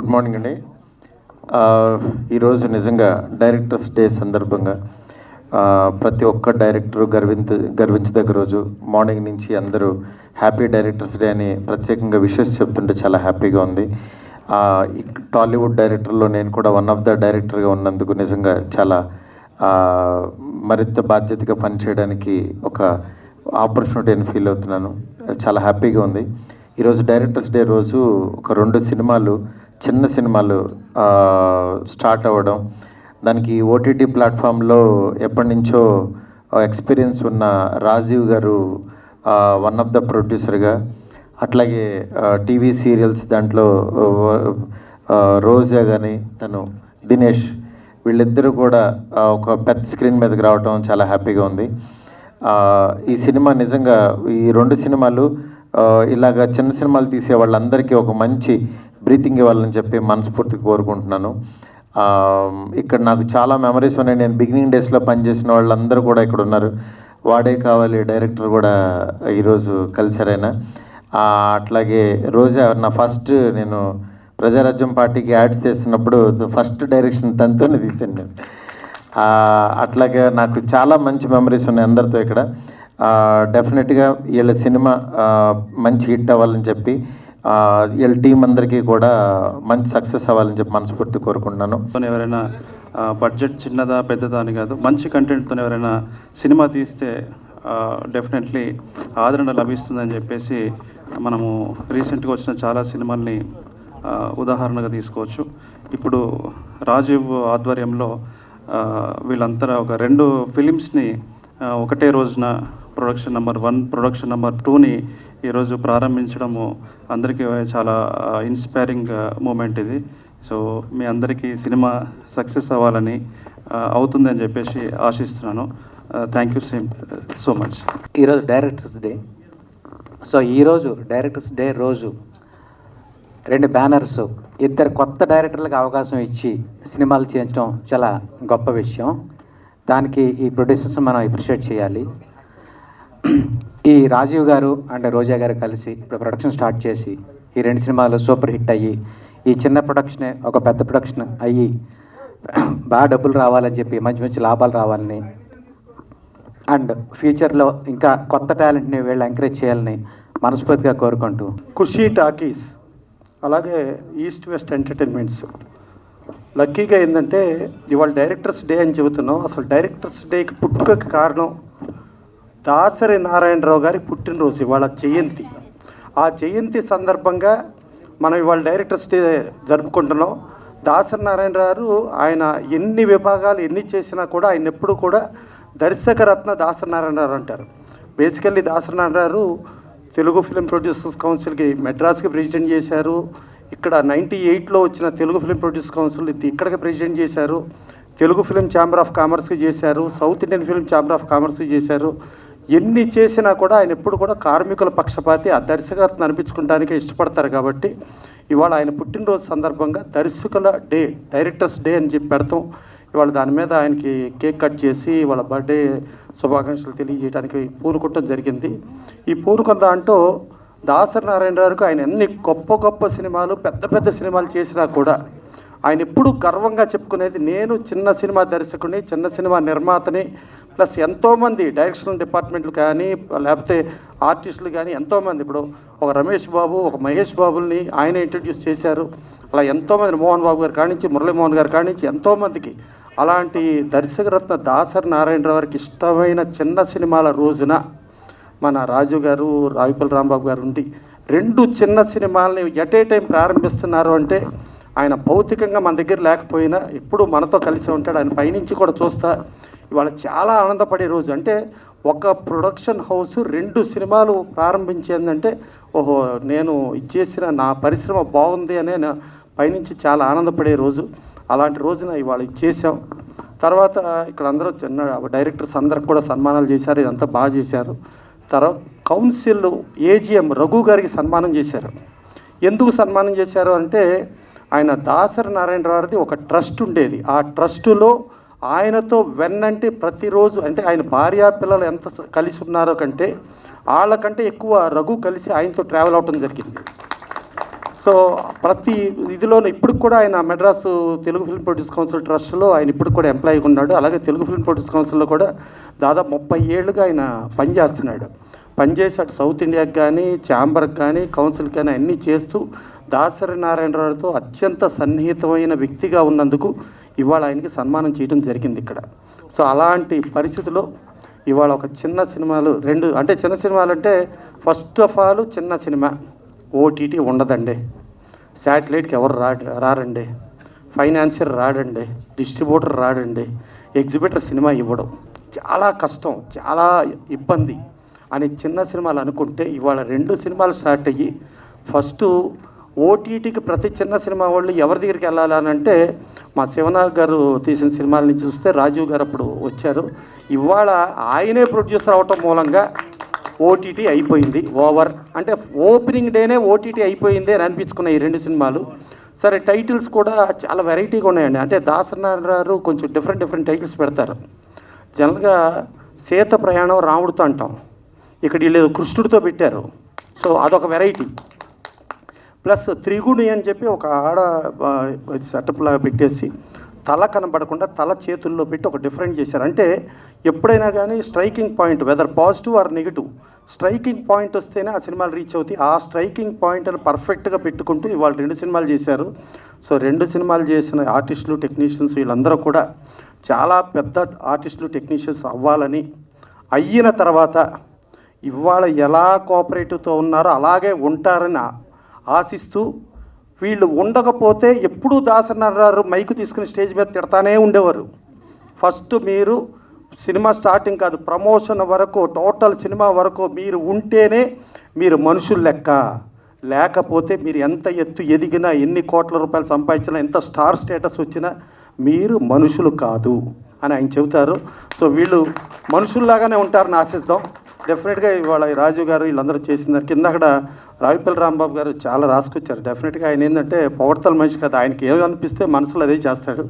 Good morning అండి. ఈరోజు నిజంగా డైరెక్టర్స్ డే సందర్భంగా ప్రతి ఒక్క డైరెక్టరు గర్వించదగ్గ రోజు. మార్నింగ్ నుంచి అందరూ హ్యాపీ డైరెక్టర్స్ డే అని ప్రత్యేకంగా విషెస్ చెప్తుంటే చాలా హ్యాపీగా ఉంది. టాలీవుడ్ డైరెక్టర్లో నేను కూడా వన్ ఆఫ్ ద డైరెక్టర్గా ఉన్నందుకు నిజంగా చాలా మరింత బాధ్యతగా పనిచేయడానికి ఒక ఆపర్చునిటీని ఫీల్ అవుతున్నాను. చాలా హ్యాపీగా ఉంది. ఈరోజు డైరెక్టర్స్ డే రోజు ఒక 2 సినిమాలు, చిన్న సినిమాలు స్టార్ట్ అవ్వడం, దానికి ఓటీటీ ప్లాట్ఫామ్లో ఎప్పటి నుంచో ఎక్స్పీరియన్స్ ఉన్న రాజీవ్ గారు వన్ ఆఫ్ ద ప్రొడ్యూసర్గా, అట్లాగే టీవీ సీరియల్స్ దాంట్లో రోజా కానీ తను దినేష్, వీళ్ళిద్దరూ కూడా ఒక పెద్ద స్క్రీన్ మీదకి రావడం చాలా హ్యాపీగా ఉంది. ఈ సినిమా నిజంగా ఈ 2 సినిమాలు ఇలాగ చిన్న సినిమాలు తీసే వాళ్ళందరికీ ఒక మంచి బ్రీతింగ్ ఇవ్వాలని చెప్పి మనస్ఫూర్తిగా కోరుకుంటున్నాను. ఇక్కడ నాకు చాలా మెమరీస్ ఉన్నాయి. నేను బిగినింగ్ డేస్లో పనిచేసిన వాళ్ళందరూ కూడా ఇక్కడ ఉన్నారు. వాడే కావాలి డైరెక్టర్ కూడా ఈరోజు కలిసారైనా. అట్లాగే రోజా నా ఫస్ట్ నేను ప్రజారాజ్యం పార్టీకి యాడ్స్ చేస్తున్నప్పుడు ఫస్ట్ డైరెక్షన్ తనతోనే తీశాను నేను. అట్లాగే నాకు చాలా మంచి మెమరీస్ ఉన్నాయి అందరితో ఇక్కడ. డెఫినెట్గా వీళ్ళ సినిమా మంచి హిట్ అవ్వాలని చెప్పి వీళ్ళ టీం అందరికీ కూడా మంచి సక్సెస్ అవ్వాలని చెప్పి మనస్ఫూర్తి కోరుకుంటున్నాను. ఎవరైనా బడ్జెట్ చిన్నదా పెద్దదా అని కాదు, మంచి కంటెంట్తో ఎవరైనా సినిమా తీస్తే డెఫినెట్లీ ఆదరణ లభిస్తుందని చెప్పేసి మనము రీసెంట్గా వచ్చిన చాలా సినిమాల్ని ఉదాహరణగా తీసుకోవచ్చు. ఇప్పుడు రాజీవ్ ఆధ్వర్యంలో వీళ్ళంతా ఒక 2 ఫిలిమ్స్ని ఒకటే రోజున ప్రొడక్షన్ నెంబర్ 1, ప్రొడక్షన్ నెంబర్ 2ని ఈరోజు ప్రారంభించడము అందరికీ చాలా ఇన్స్పైరింగ్ మూమెంట్ ఇది. సో మీ అందరికీ సినిమా సక్సెస్ అవ్వాలని అవుతుందని చెప్పేసి ఆశిస్తున్నాను. Thank you so much. ఈరోజు డైరెక్టర్స్ డే. సో ఈరోజు డైరెక్టర్స్ డే రోజు 2 బ్యానర్స్, 2 కొత్త డైరెక్టర్లకు అవకాశం ఇచ్చి సినిమాలు చేయించడం చాలా గొప్ప విషయం. దానికి ఈ ప్రొడ్యూసర్స్ మనం అప్రిషియేట్ చేయాలి. ఈ రాజీవ్ గారు అండ్ రోజా గారు కలిసి ఇప్పుడు ప్రొడక్షన్ స్టార్ట్ చేసి ఈ 2 సినిమాలు సూపర్ హిట్ అయ్యి, ఈ చిన్న ప్రొడక్షనే ఒక పెద్ద ప్రొడక్షన్ అయ్యి బాగా డబ్బులు రావాలని చెప్పి మంచి మంచి లాభాలు రావాలని, అండ్ ఫ్యూచర్లో ఇంకా కొత్త టాలెంట్ని వీళ్ళు ఎంకరేజ్ చేయాలని మనస్ఫూర్తిగా కోరుకుంటూ, ఖుషీ టాకీస్ అలాగే ఈస్ట్ వెస్ట్ ఎంటర్టైన్మెంట్స్ లక్కీగా ఏంటంటే ఇవాళ డైరెక్టర్స్ డే అని చెబుతున్నాం. అసలు డైరెక్టర్స్ డేకి పుట్టుకకి కారణం దాసరి నారాయణరావు గారి పుట్టినరోజు, ఇవాళ జయంతి. ఆ జయంతి సందర్భంగా మనం ఇవాళ డైరెక్టర్స్ డే జరుపుకుంటున్నాం. దాసరి నారాయణరావు గారు ఆయన ఎన్ని విభాగాలు ఎన్ని చేసినా కూడా ఆయన ఎప్పుడు కూడా దర్శకరత్న దాసరి నారాయణరావు అంటారు. Basically Dasari Narayana Rao Telugu film producers కౌన్సిల్కి మెడ్రాస్కి ప్రెసిడెంట్ చేశారు. ఇక్కడ 98లో వచ్చిన తెలుగు ఫిలిం ప్రొడ్యూసర్ కౌన్సిల్ ఇక్కడికి ప్రెసిడెంట్ చేశారు. తెలుగు ఫిలిం ఛాంబర్ ఆఫ్ కామర్స్కి చేశారు. South Indian film chamber of కామర్స్కి చేశారు. ఎన్ని చేసినా కూడా ఆయన ఎప్పుడు కూడా కార్మికుల పక్షపాతి, ఆ దర్శకత్వం అనిపించుకోవడానికే ఇష్టపడతారు. కాబట్టి ఇవాళ ఆయన పుట్టినరోజు సందర్భంగా దర్శకుల డే, డైరెక్టర్స్ డే అని చెప్పి పెడతాం. ఇవాళ దాని మీద ఆయనకి కేక్ కట్ చేసి వాళ్ళ బర్త్డే శుభాకాంక్షలు తెలియజేయడానికి పూనుకోవటం జరిగింది. ఈ పూనుకున్న దాంట్లో దాసరి నారాయణరావుకి ఆయన ఎన్ని గొప్ప గొప్ప సినిమాలు, పెద్ద పెద్ద సినిమాలు చేసినా కూడా ఆయన ఎప్పుడు గర్వంగా చెప్పుకునేది, నేను చిన్న సినిమా దర్శకుని, చిన్న సినిమా నిర్మాతని, ప్లస్ ఎంతోమంది డైరెక్షన్ డిపార్ట్మెంట్లు కానీ లేకపోతే ఆర్టిస్టులు కానీ ఎంతోమంది, ఇప్పుడు ఒక రమేష్ బాబు, ఒక మహేష్ బాబుల్ని ఆయన ఇంట్రడ్యూస్ చేశారు. అలా ఎంతోమంది, మోహన్ బాబు గారు కానించి, మురళీమోహన్ గారు కానించి ఎంతోమందికి అలాంటి దర్శకరత్న దాసరి నారాయణరావు గారికి ఇష్టమైన చిన్న సినిమాల రోజున మన రాజు గారు, రావిపల్లి రాంబాబు గారు ఉండి 2 చిన్న సినిమాలని ఎట్ ఏ టైం ప్రారంభిస్తున్నారు అంటే ఆయన భౌతికంగా మన దగ్గర లేకపోయినా ఎప్పుడు మనతో కలిసి ఉంటాడు. ఆయన పైనుంచి కూడా చూస్తా ఇవాళ చాలా ఆనందపడే రోజు. అంటే ఒక ప్రొడక్షన్ హౌస్ 2 సినిమాలు ప్రారంభించిందంటే ఓహో నేను ఇచ్చేసిన నా పరిశ్రమ బాగుంది అనే పైనుంచి చాలా ఆనందపడే రోజు. అలాంటి రోజున ఇవాళ ఇచ్చేసాం. తర్వాత ఇక్కడ అందరూ చిన్న డైరెక్టర్స్ అందరికి కూడా సన్మానాలు చేశారు. ఇదంతా బాగా చేశారు. తర్వాత కౌన్సిల్ ఏజిఎం రఘు గారికి సన్మానం చేశారు. ఎందుకు సన్మానం చేశారు అంటే ఆయన దాసరి నారాయణరావుది ఒక ట్రస్ట్ ఉండేది. ఆ ట్రస్టులో ఆయనతో వెన్నంటే ప్రతిరోజు, అంటే ఆయన భార్య పిల్లలు ఎంత కలిసి ఉన్నారో కంటే వాళ్ళకంటే ఎక్కువ రఘు కలిసి ఆయనతో ట్రావెల్ అవటం జరిగింది. సో ప్రతి ఇదిలోనూ ఇప్పుడు కూడా ఆయన Madras Telugu film produce council ట్రస్ట్లో ఆయన ఇప్పుడు కూడా ఎంప్లాయీగా ఉన్నాడు. అలాగే తెలుగు ఫిల్మ్ ప్రొడ్యూస్ కౌన్సిల్లో కూడా దాదాపు 30 ఏళ్ళుగా ఆయన పనిచేస్తున్నాడు. పనిచేసి అటు సౌత్ ఇండియాకి కానీ ఛాంబర్కి కానీ కౌన్సిల్కి కానీ అన్నీ చేస్తూ దాసరి నారాయణరావుతో అత్యంత సన్నిహితమైన వ్యక్తిగా ఉన్నందుకు ఇవాళ ఆయనకి సన్మానం చేయడం జరిగింది ఇక్కడ. సో అలాంటి పరిస్థితిలో ఇవాళ ఒక చిన్న సినిమాలు చిన్న సినిమాలు అంటే ఫస్ట్ ఆఫ్ ఆల్ చిన్న సినిమా ఓటీటీ ఉండదండి, శాటిలైట్కి ఎవరు రారండి, ఫైనాన్షియర్ రాడండి, డిస్ట్రిబ్యూటర్ రాడండి, ఎగ్జిబిటర్ సినిమా ఇవ్వడం చాలా కష్టం, చాలా ఇబ్బంది అని చిన్న సినిమాలు అనుకుంటే ఇవాళ 2 సినిమాలు స్టార్ట్ అయ్యి ఫస్ట్ ఓటీటీకి ప్రతి చిన్న సినిమా వాళ్ళు ఎవరి దగ్గరికి వెళ్ళాలని అంటే మా శివనాగ్ గారు తీసిన సినిమాల నుంచి చూస్తే రాజీవ్ గారు అప్పుడు వచ్చారు. ఇవాళ ఆయనే ప్రొడ్యూసర్ అవటం మూలంగా ఓటీటీ అయిపోయింది ఓవర్, అంటే ఓపెనింగ్ డేనే ఓటీటీ అయిపోయింది అని అనిపించుకున్న ఈ 2 సినిమాలు. సరే టైటిల్స్ కూడా చాలా వెరైటీగా ఉన్నాయండి. అంటే దాసరి నారాయణరావు కొంచెం డిఫరెంట్ టైటిల్స్ పెడతారు. జనరల్గా సీత ప్రయాణం రాముడితో అంటాం, ఇక్కడ వీళ్ళు కృష్ణుడితో పెట్టారు. సో అదొక వెరైటీ. ప్లస్ త్రిగుణి అని చెప్పి ఒక ఆడ సెటప్లాగా పెట్టేసి తల కనబడకుండా తల చేతుల్లో పెట్టి ఒక డిఫరెంట్ చేశారు. అంటే ఎప్పుడైనా కానీ striking point whether positive or negative striking point వస్తేనే ఆ సినిమాలు రీచ్ అవుతాయి. ఆ స్ట్రైకింగ్ పాయింట్ని పర్ఫెక్ట్గా పెట్టుకుంటూ ఇవాళ 2 సినిమాలు చేశారు. సో 2 సినిమాలు చేసిన ఆర్టిస్టులు టెక్నీషియన్స్ వీళ్ళందరూ కూడా చాలా పెద్ద ఆర్టిస్టులు టెక్నీషియన్స్ అవ్వాలని, అయిన తర్వాత ఇవాళ ఎలా కోఆపరేటివ్తో ఉన్నారో అలాగే ఉంటారని ఆశిస్తూ, వీళ్ళు ఉండకపోతే ఎప్పుడూ దాసరి నారాయణరావు మైకు తీసుకుని స్టేజ్ మీద తిడతానే ఉండేవారు. ఫస్ట్ మీరు సినిమా స్టార్టింగ్ కాదు, ప్రమోషన్ వరకు టోటల్ సినిమా వరకు మీరు ఉంటేనే మీరు మనుషులు లెక్క, లేకపోతే మీరు ఎంత ఎత్తు ఎదిగినా ఎన్ని కోట్ల రూపాయలు సంపాదించినా ఎంత స్టార్ స్టేటస్ వచ్చినా మీరు మనుషులు కాదు అని ఆయన చెబుతారు. సో వీళ్ళు మనుషుల్లాగానే ఉంటారని ఆశిద్దాం. డెఫినెట్గా ఇవాళ రాజు గారు వీళ్ళందరూ చేసిందారు. కింద అక్కడ రావిపల్లి రాంబాబు గారు చాలా రాసుకొచ్చారు. డెఫినెట్గా ఆయన ఏంటంటే పొగడతల మనిషి కదా, ఆయనకి ఏమి అనిపిస్తే మనసులో అదే చేస్తాడు.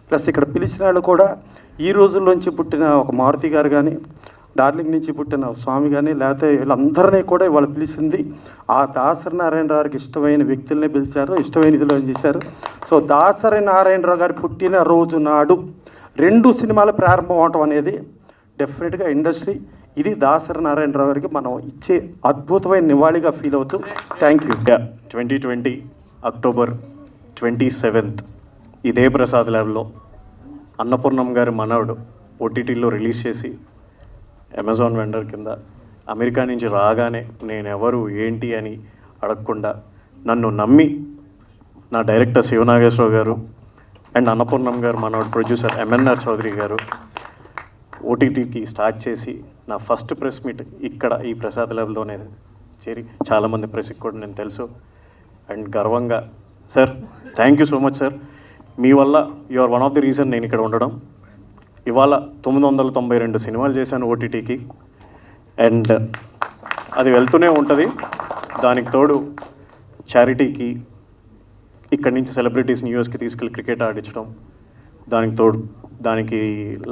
ప్లస్ ఇక్కడ పిలిచిన వాళ్ళు కూడా ఈ రోజుల్లోంచి పుట్టిన ఒక మారుతి గారు కానీ, డార్లింగ్ నుంచి పుట్టిన స్వామి కానీ, లేకపోతే వీళ్ళందరినీ కూడా ఇవాళ పిలిచింది ఆ దాసరి నారాయణరావుకి ఇష్టమైన వ్యక్తులనే పిలిచారు, ఇష్టమైన ఇదిలో చేశారు. సో దాసరి నారాయణరావు గారి పుట్టిన రోజు నాడు 2 సినిమాలు ప్రారంభం అవటం అనేది డెఫినెట్గా ఇండస్ట్రీ ఇది దాసరి నారాయణరావు గారికి మనం ఇచ్చే అద్భుతమైన నివాళిగా ఫీల్ అవుతూ థ్యాంక్ యూ. 2020 అక్టోబర్ 27 ఇదే ప్రసాద్ ల్యాబ్లో అన్నపూర్ణం గారి మనవడు ఓటీటీలో రిలీజ్ చేసి అమెజాన్ వెండర్ కింద అమెరికా నుంచి రాగానే నేను ఎవరు ఏంటి అని అడగకుండా నన్ను నమ్మి నా డైరెక్టర్ శివనాగేశ్వరరావు గారు అండ్ అన్నపూర్ణం గారు మనవడు ప్రొడ్యూసర్ ఎంఎన్ఆర్ చౌదరి గారు ఓటీటీకి స్టార్ట్ చేసి నా ఫస్ట్ ప్రెస్ మీట్ ఇక్కడ ఈ ప్రసాద్ ల్యాబ్లోనే చేరి చాలామంది ప్రెస్కి కూడా నేను తెలుసు అండ్ గర్వంగా sir thank you so much sir, మీ వల్ల you are one of the reason నేను ఇక్కడ ఉండడం. ఇవాళ 992 సినిమాలు చేశాను ఓటీటీకి అండ్ అది వెళ్తూనే ఉంటుంది. దానికి తోడు చారిటీకి ఇక్కడి నుంచి సెలబ్రిటీస్ని యూఎస్కి తీసుకెళ్ళి క్రికెట్ ఆడించడం, దానికి తోడు దానికి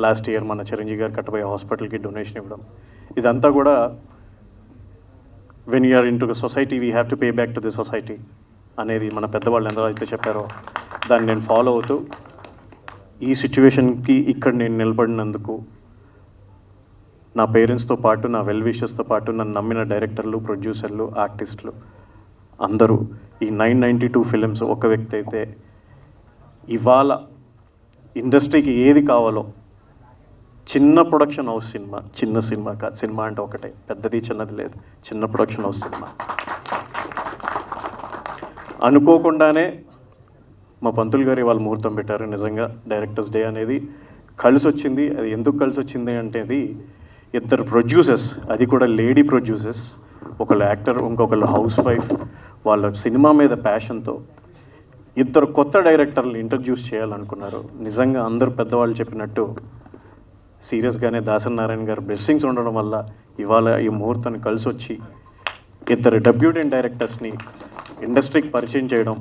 లాస్ట్ ఇయర్ మన చిరంజీవి గారు కట్టబోయే హాస్పిటల్కి డొనేషన్ ఇవ్వడం, ఇదంతా కూడా when you're into the society we have to pay back to the society అనేది మన పెద్దవాళ్ళు ఎంత అయితే చెప్పారో దాన్ని నేను ఫాలో అవుతూ ఈ సిచ్యువేషన్కి ఇక్కడ నేను నిలబడినందుకు నా పేరెంట్స్తో పాటు నా వెల్ విషెస్తో పాటు నన్ను నమ్మిన డైరెక్టర్లు, ప్రొడ్యూసర్లు, ఆర్టిస్టులు అందరూ ఈ 992 ఫిలిమ్స్ ఒక వ్యక్తి అయితే ఇవాళ ఇండస్ట్రీకి ఏది కావాలో చిన్న ప్రొడక్షన్ హౌస్ సినిమా, చిన్న సినిమా కాదు, సినిమా అంటే ఒకటే, పెద్దది చిన్నది లేదు, చిన్న ప్రొడక్షన్ హౌస్ సినిమా అనుకోకుండానే మా పంతులు గారు ఇవాళ ముహూర్తం పెట్టారు. నిజంగా డైరెక్టర్స్ డే అనేది కలిసి వచ్చింది. అది ఎందుకు కలిసి వచ్చింది అంటే అది 2 ప్రొడ్యూసర్స్, అది కూడా లేడీ ప్రొడ్యూసర్స్, ఒకళ్ళు యాక్టర్ ఇంకొకళ్ళు హౌస్ వైఫ్, వాళ్ళ సినిమా మీద ప్యాషన్తో 2 కొత్త డైరెక్టర్లు ఇంట్రడ్యూస్ చేయాలనుకున్నారు. నిజంగా అందరూ పెద్దవాళ్ళు చెప్పినట్టు సీరియస్గానే దాసరి నారాయణ గారు బ్లెస్సింగ్స్ ఉండడం వల్ల ఇవాళ ఈ ముహూర్తాన్ని కలిసి వచ్చి 2 డెబ్యూటెంట్ డైరెక్టర్స్ని ఇండస్ట్రీకి పరిచయం చేయడం.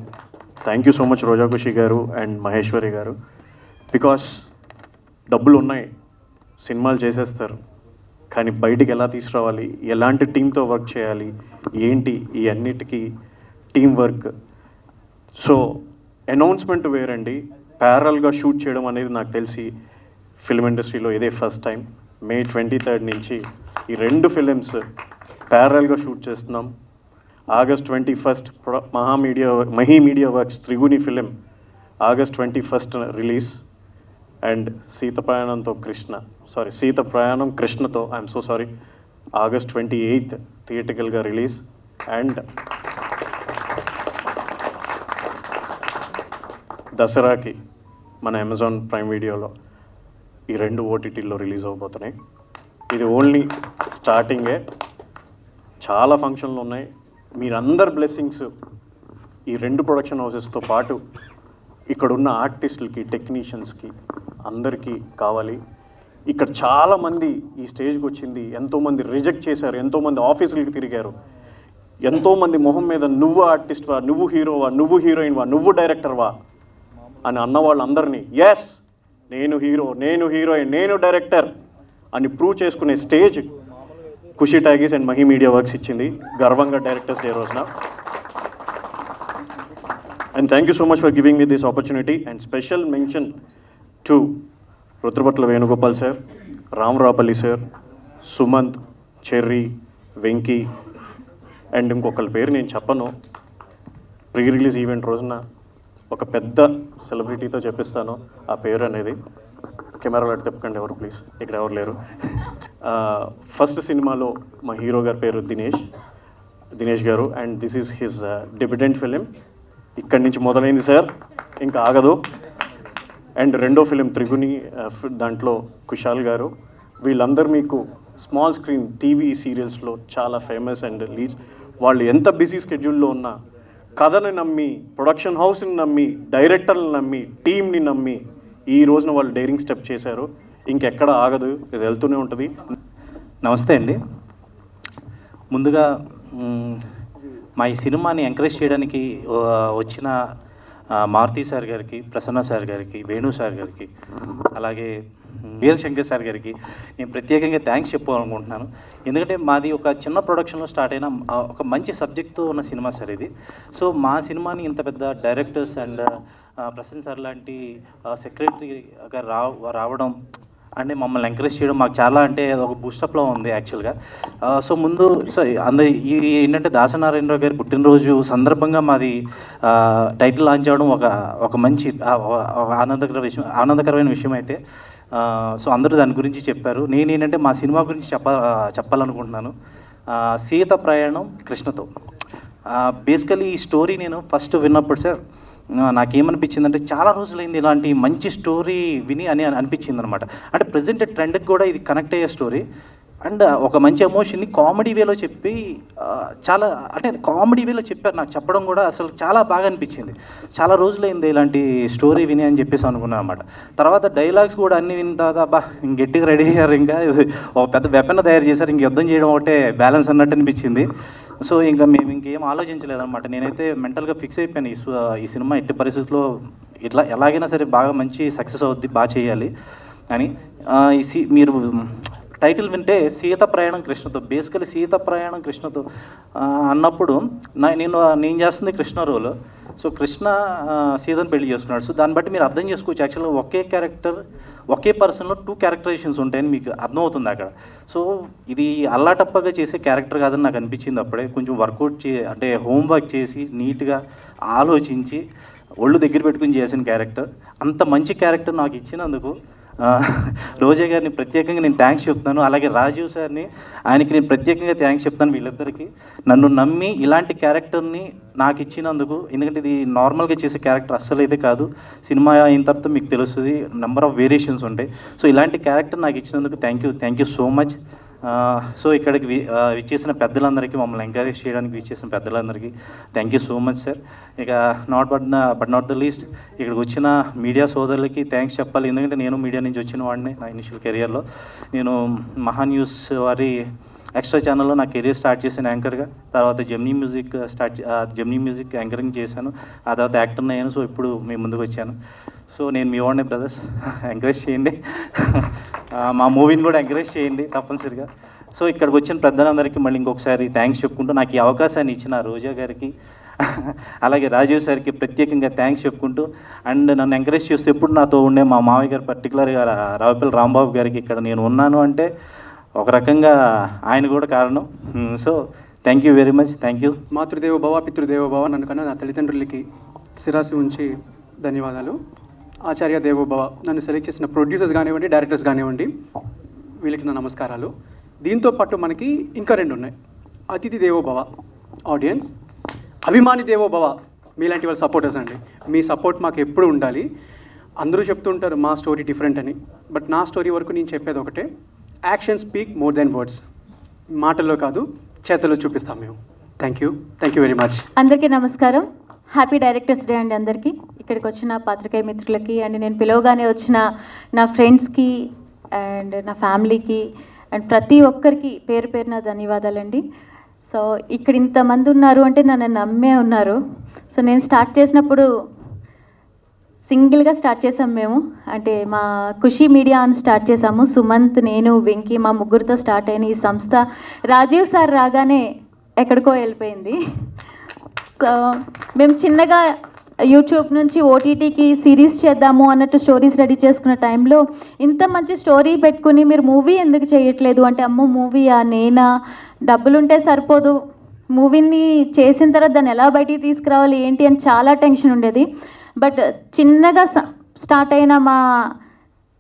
థ్యాంక్ యూ సో మచ్ రోజా ఖుషి గారు అండ్ మహేశ్వరి గారు. బికాస్ డబ్బులు ఉన్నాయి, సినిమాలు చేసేస్తారు, కానీ బయటికి ఎలా తీసుకురావాలి, ఎలాంటి టీంతో వర్క్ చేయాలి, ఏంటి ఈ అన్నిటికీ టీం వర్క్ సో అనౌన్స్మెంట్ వేరండి, ప్యారల్గా షూట్ చేయడం అనేది నాకు తెలిసి ఫిల్మ్ ఇండస్ట్రీలో ఇదే ఫస్ట్ టైం. May 23rd నుంచి ఈ 2 ఫిలిమ్స్ ప్యారల్గా షూట్ చేస్తున్నాం. August 21st Mahi media works Triguni film August 21st release. And Seetha Prayanam Krishnatho I'm so sorry August 28th థియేటికల్గా రిలీజ్. అండ్ దసరాకి మన అమెజాన్ ప్రైమ్ వీడియోలో ఈ 2 ఓటీటీల్లో రిలీజ్ అవబోతున్నాయి. ఇది ఓన్లీ స్టార్టింగే, చాలా ఫంక్షన్లు ఉన్నాయి. మీరందరు బ్లెస్సింగ్స్ ఈ 2 ప్రొడక్షన్ హౌసెస్తో పాటు ఇక్కడున్న ఆర్టిస్టులకి, టెక్నీషియన్స్కి అందరికీ కావాలి. ఇక్కడ చాలామంది ఈ స్టేజ్కి వచ్చింది, ఎంతోమంది రిజెక్ట్ చేశారు, ఎంతోమంది ఆఫీసులకి తిరిగారు, ఎంతోమంది మొహం మీద నువ్వు ఆర్టిస్ట్వా, నువ్వు హీరోవా, నువ్వు హీరోయిన్వా, నువ్వు డైరెక్టర్వా అని అన్న వాళ్ళందరినీ ఎస్ నేను హీరో, నేను హీరోయిన్, నేను డైరెక్టర్ అని ప్రూవ్ చేసుకునే stage Khushi talkies and Mahi media works ఇచ్చింది. గర్వంగా డైరెక్టర్స్ డే రోజున. And thank you so much for giving me this opportunity. And special mention to Rudrapatla Venugopal sir, Ramarapalli sir, Sumanth, Cherry, Venky and ఇంకొకరి పేరు నేను చెప్పను. ప్రీ రిలీజ్ ఈవెంట్ రోజున ఒక పెద్ద సెలబ్రిటీతో చెప్పిస్తాను ఆ పేరు అనేది. కెమెరాలో చెప్పకండి ఎవరు ప్లీజ్, ఇక్కడ ఎవరు లేరు. ఫస్ట్ సినిమాలో మా హీరో గారి పేరు Dinesh garu. And this is his debutant film. ఇక్కడి నుంచి మొదలైంది సార్, ఇంకా ఆగదు. అండ్ 2వ ఫిలిం త్రిగుణి, దాంట్లో కుశాల్ గారు. వీళ్ళందరూ మీకు స్మాల్ స్క్రీన్ టీవీ సీరియల్స్లో చాలా ఫేమస్ అండ్ లీడ్స్. వాళ్ళు ఎంత బిజీ స్కెడ్యూల్లో ఉన్నా కథని నమ్మి, ప్రొడక్షన్ హౌస్ని నమ్మి, డైరెక్టర్ని నమ్మి, టీమ్ని నమ్మి ఈ రోజున వాళ్ళు డైరింగ్ స్టెప్ చేశారు. ఇంకెక్కడ ఆగదు, ఇది వెళ్తూనే ఉంటుంది. నమస్తే అండి. ముందుగా మా ఈ సినిమాని ఎంకరేజ్ చేయడానికి వచ్చిన మారుతి సార్ గారికి, ప్రసన్న సార్ గారికి, వేణు సార్ గారికి, అలాగే వీరశంకర్ సార్ గారికి నేను ప్రత్యేకంగా థ్యాంక్స్ చెప్పాలనుకుంటున్నాను. ఎందుకంటే మాది ఒక చిన్న ప్రొడక్షన్లో స్టార్ట్ అయిన ఒక మంచి సబ్జెక్ట్తో ఉన్న సినిమా సార్ ఇది. సో మా సినిమాని ఇంత పెద్ద డైరెక్టర్స్ అండ్ ప్రసన్న సార్ లాంటి సెక్రటరీ గారు రావడం అంటే మమ్మల్ని ఎంకరేజ్ చేయడం మాకు చాలా అంటే ఒక బూస్టప్లో ఉంది యాక్చువల్గా. సో ముందు ఏంటంటే దాసనారాయణరావు గారి పుట్టినరోజు సందర్భంగా మాది టైటిల్ లాంచ్ అవ్వడం ఒక మంచి ఆనందకరమైన విషయం అయితే. సో అందరూ దాని గురించి చెప్పారు. నేనేంటంటే మా సినిమా గురించి చెప్పాలనుకుంటున్నాను. సీత ప్రయాణం కృష్ణతో. బేసికలీ ఈ స్టోరీ నేను ఫస్ట్ విన్నప్పుడు సార్ నాకేమనిపించిందంటే చాలా రోజులైంది ఇలాంటి మంచి స్టోరీ విని అనిపించింది అనమాట. అంటే ప్రజెంట్ ట్రెండ్కి కూడా ఇది కనెక్ట్ అయ్యే స్టోరీ అండ్ ఒక మంచి ఎమోషన్ని కామెడీ వేలో చెప్పి చాలా అంటే కామెడీ వేలో చెప్పారు. నాకు చెప్పడం కూడా అసలు చాలా బాగా అనిపించింది. చాలా రోజులైంది ఇలాంటి స్టోరీ విని అని చెప్పేసి అనుకున్నాను అనమాట. తర్వాత డైలాగ్స్ కూడా అన్ని విన్న తర్వాత అబ్బా గట్టిగా రెడీ అయ్యారు, ఇంకా ఒక పెద్ద వెపన్ తయారు చేశారు, ఇంక యుద్ధం చేయడం ఒకటే బ్యాలెన్స్ అన్నట్టు అనిపించింది. సో ఇంకా మేము ఇంకేం ఆలోచించలేదన్నమాట. నేనైతే మెంటల్గా ఫిక్స్ అయిపోయాను ఈ సినిమా ఎట్టి పరిస్థితుల్లో ఎలాగైనా సరే బాగా మంచి సక్సెస్ అవుద్ది, బాగా చేయాలి అని. మీరు టైటిల్ వింటే సీత ప్రయాణం కృష్ణతో, బేసికలీ సీత ప్రయాణం కృష్ణతో అన్నప్పుడు నేను చేస్తుంది కృష్ణ రోల్. సో కృష్ణ సీతను పెళ్లి చేసుకున్నాడు. సో దాన్ని బట్టి మీరు అర్థం చేసుకోవచ్చు యాక్చువల్గా ఒకే క్యారెక్టర్ ఒకే పర్సన్లో 2 క్యారెక్టరైజేషన్స్ ఉంటాయని మీకు అర్థమవుతుంది అక్కడ. సో ఇది అల్లాటప్పగా చేసే క్యారెక్టర్ కాదని నాకు అనిపించింది అప్పుడే. కొంచెం వర్కౌట్ అంటే హోంవర్క్ చేసి నీట్గా ఆలోచించి ఒళ్ళు దగ్గర పెట్టుకుని చేసిన క్యారెక్టర్. అంత మంచి క్యారెక్టర్ నాకు ఇచ్చినందుకు రోజా గారిని ప్రత్యేకంగా నేను థ్యాంక్స్ చెప్తాను. అలాగే రాజీవ్ సార్ని, ఆయనకి నేను ప్రత్యేకంగా థ్యాంక్స్ చెప్తాను. వీళ్ళిద్దరికీ నన్ను నమ్మి ఇలాంటి క్యారెక్టర్ని నాకు ఇచ్చినందుకు. ఎందుకంటే ఇది నార్మల్గా చేసే క్యారెక్టర్ అస్సలు అయితే కాదు. సినిమా అయిన తర్వాత మీకు తెలుస్తుంది నెంబర్ ఆఫ్ వేరియేషన్స్ ఉంటాయి. సో ఇలాంటి క్యారెక్టర్ నాకు ఇచ్చినందుకు thank you so much. So ఇక్కడికి విచ్చేసిన పెద్దలందరికీ, మమ్మల్ని ఎంకరేజ్ చేయడానికి విచ్చేసిన పెద్దలందరికీ thank you so much sir. ఇక బట్ నాట్ ద లీస్ట్ ఇక్కడికి వచ్చిన మీడియా సోదరులకి థ్యాంక్స్ చెప్పాలి. ఎందుకంటే నేను మీడియా నుంచి వచ్చిన వాడిని. నా ఇనిషియల్ కెరియర్లో నేను మహా న్యూస్ వారి ఎక్స్ట్రా ఛానల్లో నా కెరీర్ స్టార్ట్ చేశాను యాంకర్గా. తర్వాత జెమినీ మ్యూజిక్ యాంకరింగ్ చేశాను. ఆ తర్వాత యాక్టర్ని అయ్యాను. సో ఇప్పుడు మీ ముందుకు వచ్చాను. సో నేను మీ వాడిని బ్రదర్స్, ఎంకరేజ్ చేయండి. మా మూవీని కూడా ఎంకరేజ్ చేయండి తప్పనిసరిగా. సో ఇక్కడికి వచ్చిన పెద్దలందరికీ మళ్ళీ ఇంకొకసారి థ్యాంక్స్ చెప్పుకుంటూ నాకు ఈ అవకాశాన్ని ఇచ్చిన రోజా గారికి అలాగే రాజీవ్ సార్కి ప్రత్యేకంగా థ్యాంక్స్ చెప్పుకుంటూ, అండ్ నన్ను ఎంకరేజ్ చేస్తూ ఎప్పుడు నాతో ఉండే మా మామయ్య గారు, పర్టికులర్గా రావుపల్లి రాంబాబు గారికి ఇక్కడ నేను ఉన్నాను అంటే ఒక రకంగా ఆయన కూడా కారణం. So thank you very much, thank you. మాతృదేవ భవ పితృదేవ భవ, నన్ను కన్నా నా తల్లిదండ్రులకి శిరాసి ఉంచి ధన్యవాదాలు. ఆచార్య దేవో భవ, నన్ను సెలెక్ట్ చేసిన ప్రొడ్యూసర్స్ కానివ్వండి, డైరెక్టర్స్ కానివ్వండి, వీళ్ళకి నా నమస్కారాలు. దీంతో పాటు మనకి ఇంకా 2 ఉన్నాయి. అతిథి దేవో భవ ఆడియన్స్, అభిమాని దేవో భవ మీలాంటి వాళ్ళ సపోర్టర్స్ అండి. మీ సపోర్ట్ మాకు ఎప్పుడు ఉండాలి. అందరూ చెప్తుంటారు మా స్టోరీ డిఫరెంట్ అని, బట్ నా స్టోరీ వరకు నేను చెప్పేది ఒకటే, action speak more than words. మాటల్లో కాదు, చేతల్లో చూపిస్తాం మేము. Thank you very much. అందరికీ నమస్కారం. హ్యాపీ డైరెక్టర్స్ డే అండి అందరికీ. ఇక్కడికి వచ్చిన పాత్రికేయ మిత్రులకి అండ్ నేను పిలవగానే వచ్చిన నా ఫ్రెండ్స్కి అండ్ నా ఫ్యామిలీకి అండ్ ప్రతి ఒక్కరికి పేరు పేరున ధన్యవాదాలండి. సో ఇక్కడ ఇంతమంది ఉన్నారు అంటే నన్ను నమ్మే ఉన్నారు. సో నేను స్టార్ట్ చేసినప్పుడు సింగిల్గా స్టార్ట్ చేసాం మేము, అంటే మా ఖుషి మీడియా అని స్టార్ట్ చేసాము. సుమంత్, నేను, వెంకీ మా ముగ్గురితో స్టార్ట్ అయిన ఈ సంస్థ రాజీవ్ సార్ రాగానే ఎక్కడికో వెళ్ళిపోయింది. సో మేము చిన్నగా యూట్యూబ్ నుంచి ఓటీటీకి సిరీస్ చేద్దాము అన్నట్టు స్టోరీస్ రెడీ చేసుకున్న టైంలో ఇంత మంచి స్టోరీ పెట్టుకుని మీరు మూవీ ఎందుకు చేయట్లేదు అంటే, అమ్మో మూవీయా, నేనా, డబ్బులుంటే సరిపోదు, మూవీని చేసిన తర్వాత దాన్ని ఎలా బయటికి తీసుకురావాలి ఏంటి అని చాలా టెన్షన్ ఉండేది. బట్ చిన్నగా స్టార్ట్ అయిన మా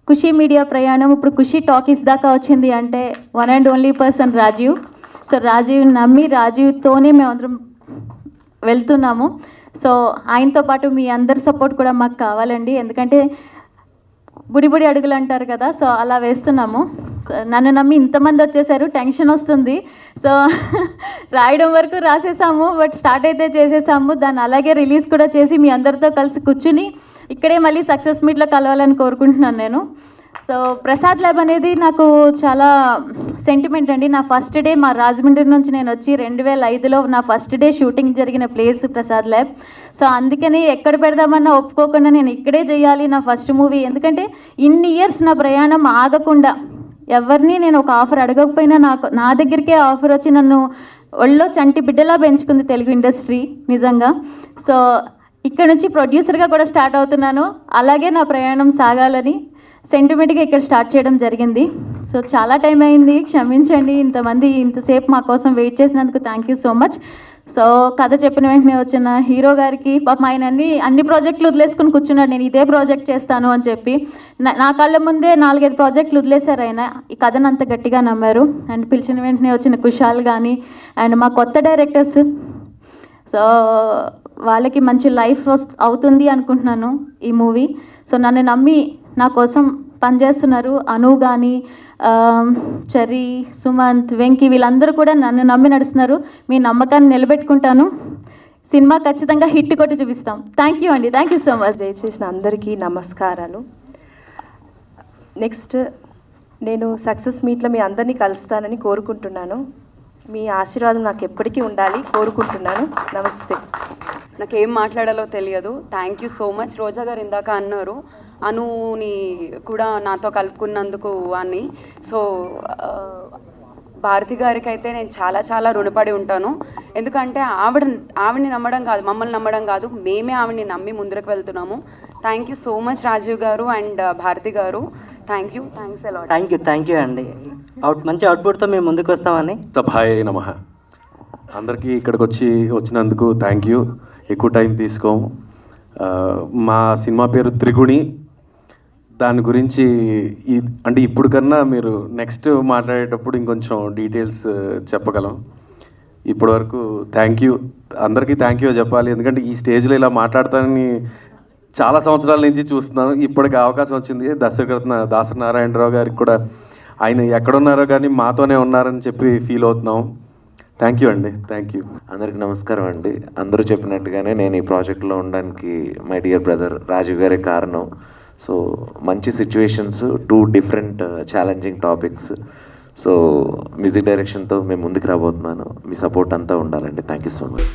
ఖుషి మీడియా ప్రయాణం ఇప్పుడు ఖుషి టాకీస్ దాకా వచ్చింది అంటే one and only person Rajeev. So Rajeev నమ్మి రాజీవ్తోనే మేమందరం వెళ్తున్నాము. సో ఆయనతో పాటు మీ అందరి సపోర్ట్ కూడా మాకు కావాలండి, ఎందుకంటే బుడి అడుగులు అంటారు కదా, సో అలా వేస్తున్నాము. నన్ను నమ్మి ఇంతమంది వచ్చేసారు, టెన్షన్ వస్తుంది. సో రాయడం వరకు రాసేసాము, బట్ స్టార్ట్ అయితే చేసేసాము. దాన్ని అలాగే రిలీజ్ కూడా చేసి మీ అందరితో కలిసి కూర్చుని ఇక్కడే మళ్ళీ సక్సెస్ మీట్లో కలవాలని కోరుకుంటున్నాను నేను. సో ప్రసాద్ ల్యాబ్ అనేది నాకు చాలా సెంటిమెంట్ అండి. నా ఫస్ట్ డే మా రాజమండ్రి నుంచి నేను వచ్చి 2005లో నా ఫస్ట్ డే షూటింగ్ జరిగిన ప్లేస్ ప్రసాద్ ల్యాబ్. సో అందుకని ఎక్కడ పెడదామన్నా ఒప్పుకోకుండా నేను ఇక్కడే చేయాలి నా ఫస్ట్ మూవీ, ఎందుకంటే ఇన్ని ఇయర్స్ నా ప్రయాణం ఆగకుండా ఎవరిని నేను ఒక ఆఫర్ అడగకపోయినా నా దగ్గరికే ఆఫర్ వచ్చి నన్ను ఒళ్ళో చంటి బిడ్డలా పెంచుకుంది తెలుగు ఇండస్ట్రీ నిజంగా. సో ఇక్కడ నుంచి ప్రొడ్యూసర్గా కూడా స్టార్ట్ అవుతున్నాను, అలాగే నా ప్రయాణం సాగాలని సెంటిమెంట్గా ఇక్కడ స్టార్ట్ చేయడం జరిగింది. సో చాలా టైం అయింది, క్షమించండి. ఇంతసేపు మా కోసం వెయిట్ చేసినందుకు thank you so much. So కథ చెప్పిన వెంటనే వచ్చిన హీరో గారికి పాపం ఆయన అన్ని ప్రాజెక్టులు వదిలేసుకుని కూర్చున్నాడు, నేను ఇదే ప్రాజెక్ట్ చేస్తాను అని చెప్పి. నా కళ్ళ ముందే 4-5 ప్రాజెక్టులు వదిలేశారు ఆయన, ఈ కథను అంత గట్టిగా నమ్మారు. అండ్ పిలిచిన వెంటనే వచ్చిన కుషాల్ కానీ అండ్ మా కొత్త డైరెక్టర్స్, సో వాళ్ళకి మంచి లైఫ్ అవుతుంది అనుకుంటున్నాను ఈ మూవీ. సో నన్ను నమ్మి నా కోసం పనిచేస్తున్నారు అను కానీ, చెర్రీ, సుమంత్, వెంకీ వీళ్ళందరూ కూడా నన్ను నమ్మి నడుస్తున్నారు. మీ నమ్మకాన్ని నిలబెట్టుకుంటాను, సినిమా ఖచ్చితంగా హిట్ కొట్టి చూపిస్తాం. థ్యాంక్ యూ అండి, థ్యాంక్ యూ సో మచ్. దయచేసిన అందరికీ నమస్కారాలు. నెక్స్ట్ నేను సక్సెస్ మీట్లో మీ అందరినీ కలుస్తానని కోరుకుంటున్నాను. మీ ఆశీర్వాదం నాకు ఎప్పటికీ ఉండాలి కోరుకుంటున్నాను. నమస్తే. నాకేం మాట్లాడాలో తెలియదు. Thank you so much. Roja గారు ఇందాక అన్నారు అనుని కూడా నాతో కలుపుకున్నందుకు అని. సో భారతి గారికి అయితే నేను చాలా చాలా రుణపడి ఉంటాను, ఎందుకంటే ఆవిడని నమ్మడం కాదు, మమ్మల్ని నమ్మడం కాదు, మేమే ఆవిడని నమ్మి ముందుకు వెళ్తున్నాము. Thank you so much Rajeev garu and Bharati గారు. Thanks a lot. థ్యాంక్ యూ అండి. మంచి అవుట్పుట్తో మేము ముందుకు వస్తామని. సభాయ నమః. అందరికీ ఇక్కడికి వచ్చినందుకు థ్యాంక్ యూ. ఎక్కువ టైం తీసుకోము. మా సినిమా పేరు త్రిగుణి. దాని గురించి అంటే ఇప్పుడు కన్నా మీరు నెక్స్ట్ మాట్లాడేటప్పుడు ఇంకొంచెం డీటెయిల్స్ చెప్పగలం. ఇప్పటి వరకు థ్యాంక్ యూ, అందరికీ థ్యాంక్ యూ చెప్పాలి, ఎందుకంటే ఈ స్టేజ్లో ఇలా మాట్లాడతానని చాలా సంవత్సరాల నుంచి చూస్తున్నాను. ఇప్పటికి అవకాశం వచ్చింది. దాసరి నారాయణరావు గారికి కూడా ఆయన ఎక్కడున్నారో కానీ మాతోనే ఉన్నారని చెప్పి ఫీల్ అవుతున్నాం. థ్యాంక్ యూ అండి, థ్యాంక్ యూ. అందరికి నమస్కారం అండి. అందరూ చెప్పినట్టుగానే నేను ఈ ప్రాజెక్ట్లో ఉండడానికి మై డియర్ బ్రదర్ రాజీవ్ గారే కారణం. సో మంచి situations, 2 different challenging topics. So music డైరెక్షన్తో మేము ముందుకు రాబోతున్నాను. మీ సపోర్ట్ అంతా ఉండాలండి. Thank you so much.